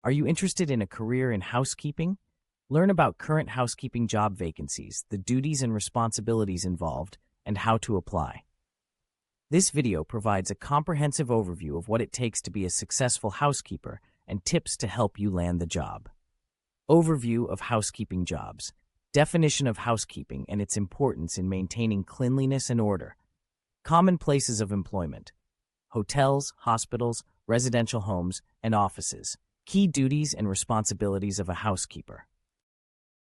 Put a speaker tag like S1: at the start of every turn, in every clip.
S1: Are you interested in a career in housekeeping? Learn about current housekeeping job vacancies, the duties and responsibilities involved, and how to apply. This video provides a comprehensive overview of what it takes to be a successful housekeeper and tips to help you land the job. Overview of housekeeping jobs. Definition of housekeeping and its importance in maintaining cleanliness and order. Common places of employment: hotels, hospitals, residential homes, and offices. Key duties and responsibilities of a housekeeper.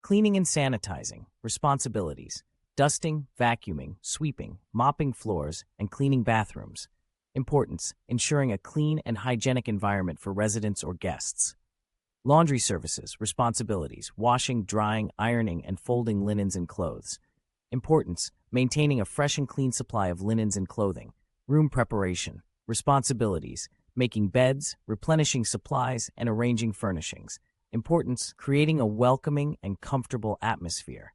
S1: Cleaning and sanitizing. Responsibilities: dusting, vacuuming, sweeping, mopping floors, and cleaning bathrooms. Importance: ensuring a clean and hygienic environment for residents or guests. Laundry services. Responsibilities: washing, drying, ironing, and folding linens and clothes. Importance: maintaining a fresh and clean supply of linens and clothing. Room preparation. Responsibilities: making beds, replenishing supplies, and arranging furnishings. Importance: creating a welcoming and comfortable atmosphere.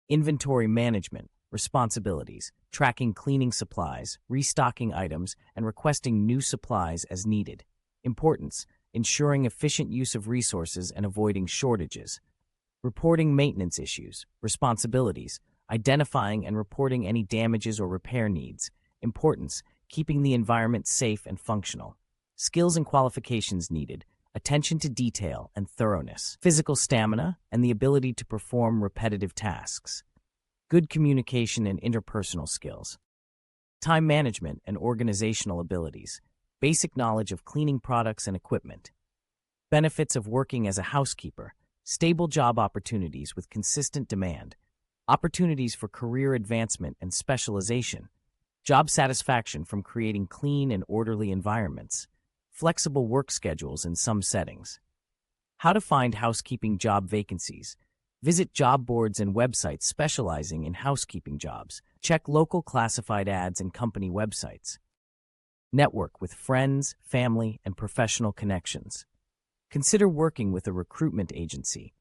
S1: Inventory management. Responsibilities: tracking cleaning supplies, restocking items, and requesting new supplies as needed. Importance: ensuring efficient use of resources and avoiding shortages. Reporting maintenance issues. Responsibilities: identifying and reporting any damages or repair needs. Importance: keeping the environment safe and functional. Skills and qualifications needed: attention to detail and thoroughness, physical stamina, and the ability to perform repetitive tasks. Good communication and interpersonal skills. Time management and organizational abilities. Basic knowledge of cleaning products and equipment. Benefits of working as a housekeeper: stable job opportunities with consistent demand, opportunities for career advancement and specialization, job satisfaction from creating clean and orderly environments, flexible work schedules in some settings. How to find housekeeping job vacancies. Visit job boards and websites specializing in housekeeping jobs. Check local classified ads and company websites. Network with friends, family, and professional connections. Consider working with a recruitment agency.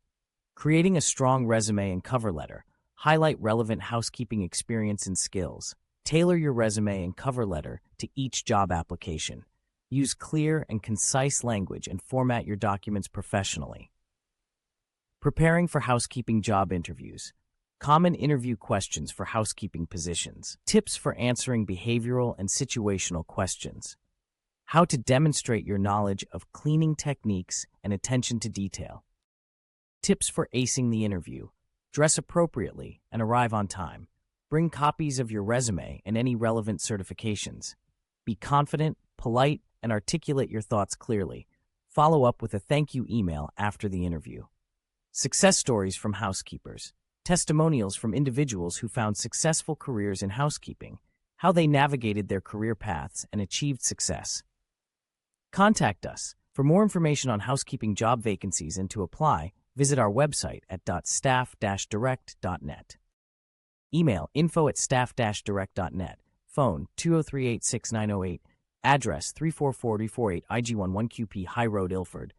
S1: Creating a strong resume and cover letter. Highlight relevant housekeeping experience and skills. Tailor your resume and cover letter to each job application. Use clear and concise language and format your documents professionally. Preparing for housekeeping job interviews. Common interview questions for housekeeping positions. Tips for answering behavioral and situational questions. How to demonstrate your knowledge of cleaning techniques and attention to detail. Tips for acing the interview. Dress appropriately and arrive on time. Bring copies of your resume and any relevant certifications. Be confident, polite, and articulate your thoughts clearly. Follow up with a thank you email after the interview. Success stories from housekeepers. Testimonials from individuals who found successful careers in housekeeping, how they navigated their career paths and achieved success. Contact us. For more information on housekeeping job vacancies and to apply, visit our website at staff-direct.net. Email info@staff-direct.net. Phone 203-86908. Address 34448 IG11QP High Road, Ilford,